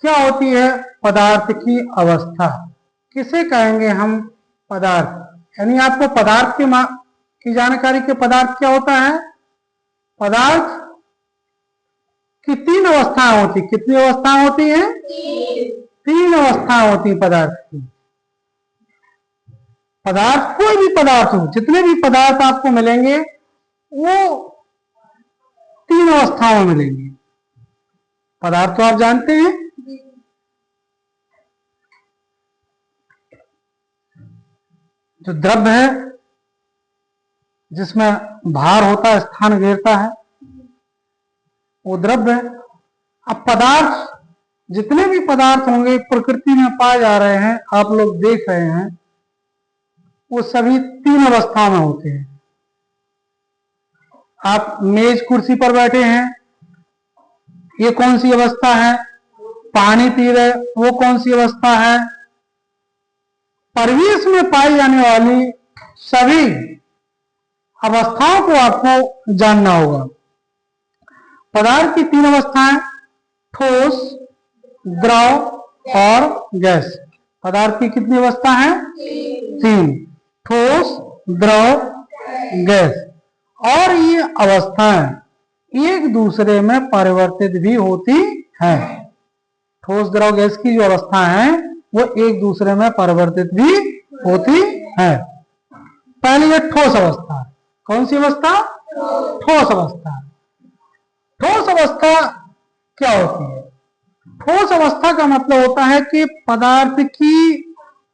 क्या होती है पदार्थ की अवस्था? किसे कहेंगे हम पदार्थ? यानी आपको पदार्थ की जानकारी के पदार्थ क्या होता है? पदार्थ की तीन अवस्थाएं होती। कितनी अवस्थाएं होती हैं? तीन अवस्थाएं होती पदार्थ की। पदार्थ कोई भी पदार्थ हो, जितने भी पदार्थ आपको मिलेंगे वो तीन अवस्थाओं में मिलेंगे। पदार्थ तो आप जानते हैं, जो द्रव्य है जिसमें भार होता है, स्थान घेरता है, वो द्रव्य है। अब पदार्थ, जितने भी पदार्थ होंगे प्रकृति में पाए जा रहे हैं, आप लोग देख रहे हैं, वो सभी तीन अवस्था में होते हैं। आप मेज कुर्सी पर बैठे हैं, ये कौन सी अवस्था है? पानी पी रहे, वो कौन सी अवस्था है? परिवेश में पाई जाने वाली सभी अवस्थाओं को आपको जानना होगा। पदार्थ की तीन अवस्थाएं, ठोस, द्रव और गैस। पदार्थ की कितनी अवस्था है? तीन, ठोस, द्रव, गैस। और ये अवस्थाएं एक दूसरे में परिवर्तित भी होती हैं। ठोस, द्रव, गैस की जो अवस्था है वो एक दूसरे में परिवर्तित भी होती है। पहले ये ठोस अवस्था। कौन सी अवस्था? ठोस अवस्था। ठोस अवस्था क्या होती है? ठोस अवस्था का मतलब होता है कि पदार्थ की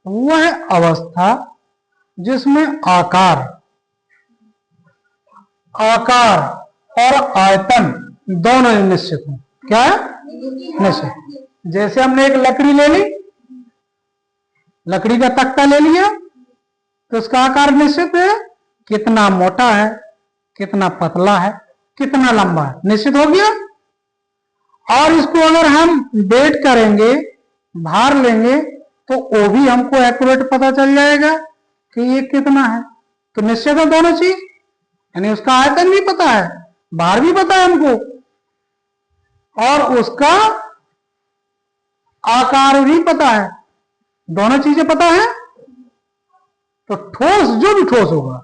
वह अवस्था जिसमें आकार और आयतन दोनों निश्चित हो। क्या है? निश्चित। जैसे हमने एक लकड़ी ले ली, लकड़ी का तख्ता ले लिया, तो उसका आकार निश्चित है। कितना मोटा है, कितना पतला है, कितना लंबा है, निश्चित हो गया। और इसको अगर हम वेट करेंगे, भार लेंगे, तो वो भी हमको एक्यूरेट पता चल जाएगा कि ये कितना है। तो निश्चित है दोनों चीज, यानी उसका आयतन भी पता है, भार भी पता है हमको, और उसका आकार भी पता है। दोनों चीजें पता है। तो ठोस, जो भी ठोस होगा,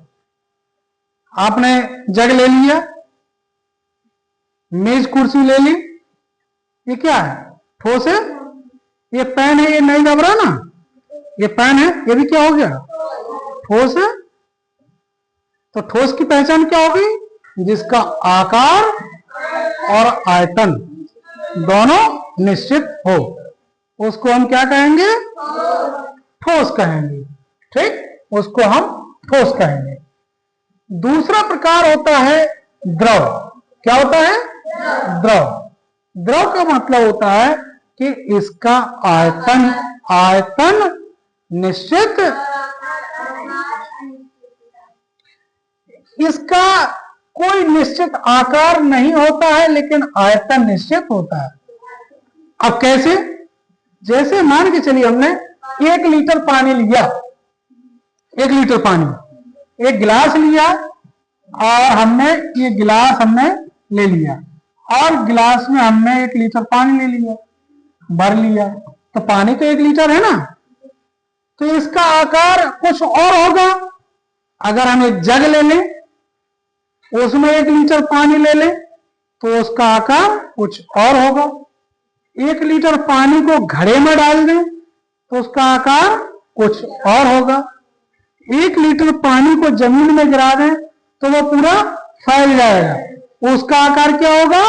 आपने जग ले लिया, मेज कुर्सी ले ली, ये क्या है? ठोस है। ये पेन है, ये नहीं दब रहा ना, ये पेन है, ये भी क्या हो गया? ठोस है। तो ठोस की पहचान क्या होगी? जिसका आकार और आयतन दोनों निश्चित हो, उसको हम क्या कहेंगे? ठोस कहेंगे। ठीक, उसको हम ठोस कहेंगे। दूसरा प्रकार होता है द्रव। क्या होता है? द्रव। द्रव का मतलब होता है कि इसका आयतन निश्चित, इसका कोई निश्चित आकार नहीं होता है, लेकिन आयतन निश्चित होता है। अब कैसे? जैसे मान के चलिए हमने 1 लीटर पानी लिया, 1 लीटर पानी, एक गिलास लिया, और हमने ये गिलास हमने ले लिया, और गिलास में हमने 1 लीटर पानी ले लिया, भर लिया। तो पानी तो 1 लीटर है ना, तो इसका आकार कुछ और होगा। अगर हम एक जग ले लें, उसमें 1 लीटर पानी ले लें, तो उसका आकार कुछ और होगा। 1 लीटर पानी को घड़े में डाल दें, तो उसका आकार कुछ और होगा। 1 लीटर पानी को जमीन में गिरा दें, तो वो पूरा फैल जाएगा। उसका आकार क्या होगा?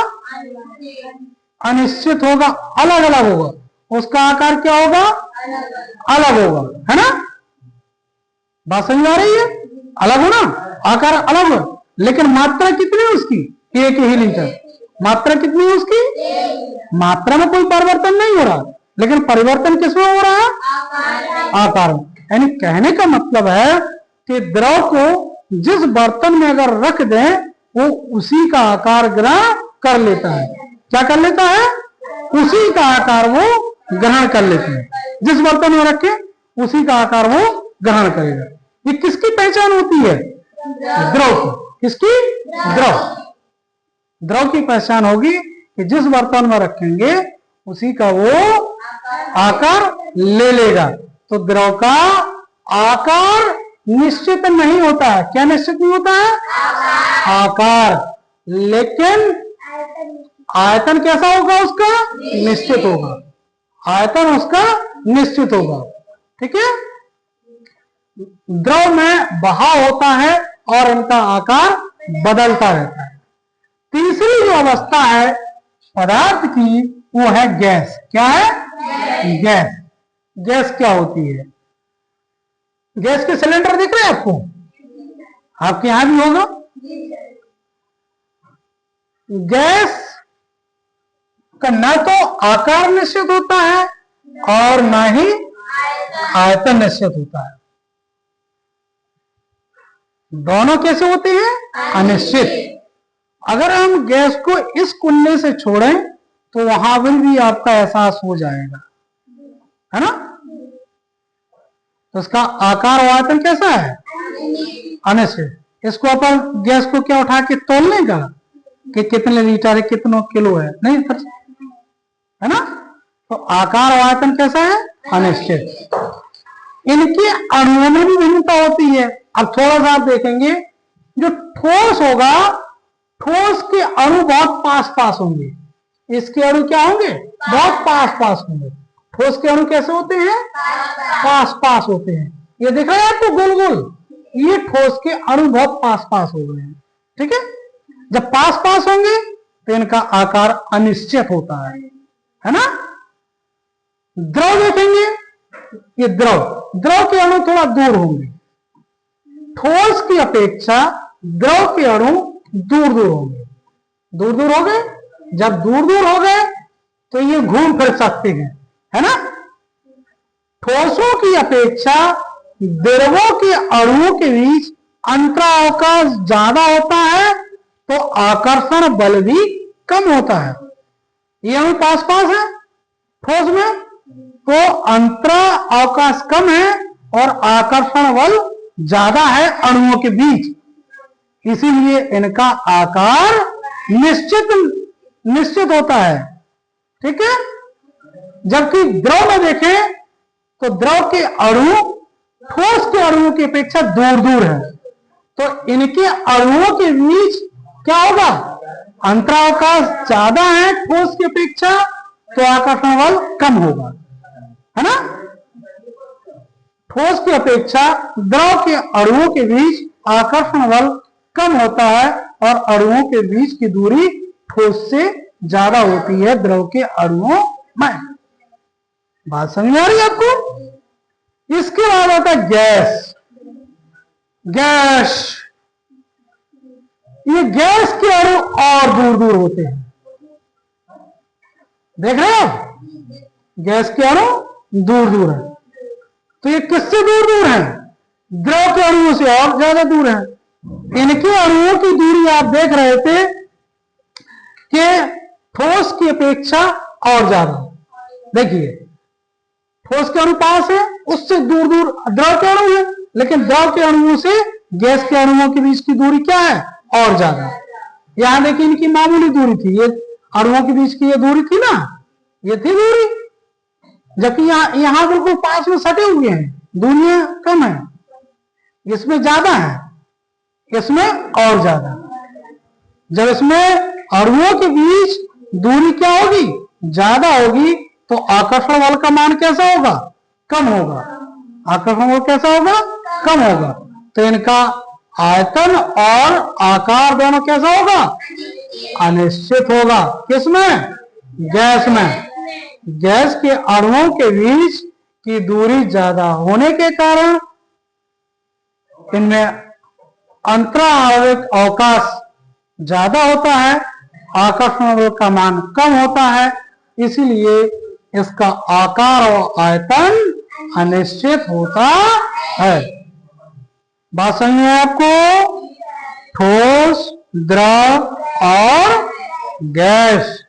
अनिश्चित होगा, अलग अलग होगा। उसका आकार क्या होगा? अलग होगा, है ना? बात समझ आ रही है? अलग हो ना, आकार अलग हो, लेकिन मात्रा कितनी है उसकी? 1 ही लीटर। मात्रा कितनी है उसकी? मात्रा में कोई परिवर्तन नहीं हो रहा, लेकिन परिवर्तन किसमें हो रहा है? आकार में। यानी कहने का मतलब है कि द्रव को जिस बर्तन में अगर रख दें, वो उसी का आकार ग्रहण कर लेता है। क्या कर लेता है? उसी का आकार वो ग्रहण कर लेते हैं। जिस बर्तन में रखे उसी का आकार वो ग्रहण करेगा। ये किसकी पहचान होती है? द्रव की। किसकी? द्रव। द्रव की पहचान होगी कि जिस बर्तन में रखेंगे उसी का वो आकार ले लेगा। तो द्रव का आकार निश्चित नहीं होता है। क्या निश्चित नहीं होता है? आकार। लेकिन आयतन कैसा होगा उसका? निश्चित होगा। आयतन उसका निश्चित होगा। ठीक है। द्रव में बहाव होता है और इनका आकार बदलता रहता है। तीसरी जो अवस्था है पदार्थ की वो है गैस। क्या है? गैस। गैस क्या होती है? गैस के सिलेंडर दिख रहे हैं आपको? आपके यहां भी होगा। गैस का न तो आकार निश्चित होता है और न ही आयतन निश्चित होता है। दोनों कैसे होते हैं? अनिश्चित। अगर हम गैस को इस कुंडे से छोड़ें तो वहां पर भी आपका एहसास हो जाएगा, है ना? तो इसका आकार और आयतन कैसा है? अनिश्चित। इसको अपन गैस को क्या उठा के तोलने का कि कितने लीटर है, कितना किलो है, नहीं, है ना? तो आकार और आयतन कैसा है? अनिश्चित। इनके अणुओं में भी भिन्नता होती है। अब थोड़ा सा आप देखेंगे, जो ठोस होगा, ठोस के अणु बहुत पास पास होंगे। इसके अणु क्या होंगे? बहुत पास पास होंगे। ठोस के अणु कैसे होते हैं? पास पास होते हैं। ये दिख रहा है आपको गोल गोल? ये ठोस के अणु बहुत पास पास हो गए हैं। ठीक है। जब पास पास होंगे तो इनका आकार अनिश्चित होता है ना? द्रव देखेंगे, ये द्रव के अणु थोड़ा दूर होंगे। ठोस की अपेक्षा द्रव के अणु दूर दूर होंगे। दूर दूर हो गए। जब दूर दूर हो गए तो ये घूम फिर सकते हैं, है ना? ठोसों की अपेक्षा द्रवों के अणुओं के बीच अंतरावकाश ज्यादा होता है तो आकर्षण बल भी कम होता है। ये अणु पास पास है ठोस में, तो अंतरावकाश कम है और आकर्षण बल ज्यादा है अणुओं के बीच। इसीलिए इनका आकार निश्चित होता है। ठीक है। जबकि द्रव में देखें तो द्रव के अणु ठोस के अणुओं की अपेक्षा दूर दूर है, तो इनके अणुओं के बीच क्या होगा? अंतरावकाश ज्यादा है ठोस की अपेक्षा, तो आकर्षण बल कम होगा, है ना? ठोस की अपेक्षा द्रव के अणुओं के बीच आकर्षण बल कम होता है और अणुओं के बीच की दूरी ठोस से ज्यादा होती है द्रव के अणुओं में। बात समझ में आ रही है आपको? इसके बाद आता है गैस। गैस, ये गैस के अणु और दूर दूर होते हैं। देख रहे हो? गैस के अणु दूर दूर है। तो ये किससे दूर दूर है? द्रव के अणुओं से और ज्यादा दूर है। इनके अणुओं की दूरी आप देख रहे थे कि ठोस की अपेक्षा और ज्यादा। देखिए, ठोस के अणु पास है, उससे दूर दूर द्रव के अणु है, लेकिन द्रव के अणुओं से गैस के अणुओं के बीच की दूरी क्या है? और ज्यादा। यहां देखिए, इनकी मामूली दूरी थी, ये अणुओं के बीच की ये दूरी थी ना, ये थी दूरी। जबकि यहां बिल्कुल पास में सटे हुए हैं, दूरियां कम है। इसमें ज्यादा है, इसमें और ज्यादा। जब इसमें अणुओं के बीच दूरी क्या होगी? ज्यादा होगी, तो आकर्षण बल का मान कैसा होगा? कम होगा। आकर्षण बल कैसा होगा? कम होगा। तो इनका आयतन और आकार दोनों कैसा होगा? अनिश्चित होगा। किसमें? गैस में। गैस के अणुओं के बीच की दूरी ज्यादा होने के कारण इनमें अंतरावकाश अवकाश ज्यादा होता है, आकर्षण बल का मान कम होता है, इसीलिए इसका आकार और आयतन अनिश्चित होता है। बात समझ में आपको? ठोस, द्रव और गैस।